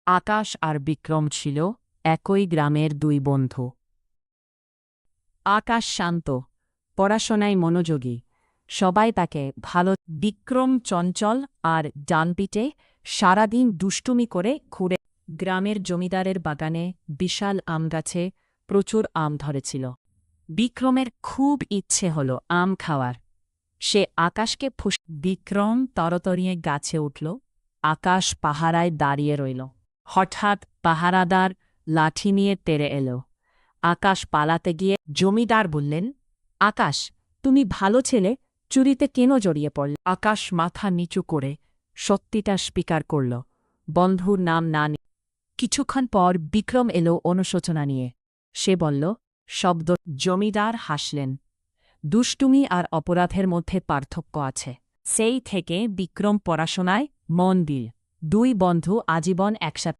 আকাশ আর বিক্রম ছিল একই গ্রামের দুই বন্ধু। আকাশ শান্ত, পড়াশোনায় মনোযোগী, সবাই তাকে ভালো। বিক্রম চঞ্চল আর ডানপিটে সারাদিন দুষ্টুমি করে ঘুরে। গ্রামের জমিদারের বাগানে বিশাল আম গাছে প্রচুর আম ধরেছিল। বিক্রমের খুব ইচ্ছে হল আম খাওয়ার। সে আকাশকে বিক্রম তরতরিয়ে গাছে উঠল। আকাশ পাহারায় দাঁড়িয়ে রইল। হঠাৎ পাহারাদার লাঠি নিয়ে তেড়ে এল। আকাশ পালাতে গিয়ে জমিদার বললেন, আকাশ, তুমি ভালো ছেলে, চুরিতে কেন জড়িয়ে পড়ল? আকাশ মাথা নিচু করে সত্যিটা স্বীকার করল, বন্ধুর নাম না নিয়ে। কিছুক্ষণ পর বিক্রম এলো অনুশোচনা নিয়ে। সে বলল, শব্দ। জমিদার হাসলেন। দুষ্টুমি আর অপরাধের মধ্যে পার্থক্য আছে। সেই থেকে বিক্রম পড়াশোনায় মন দিল। দুই বন্ধু আজীবন একসাথে।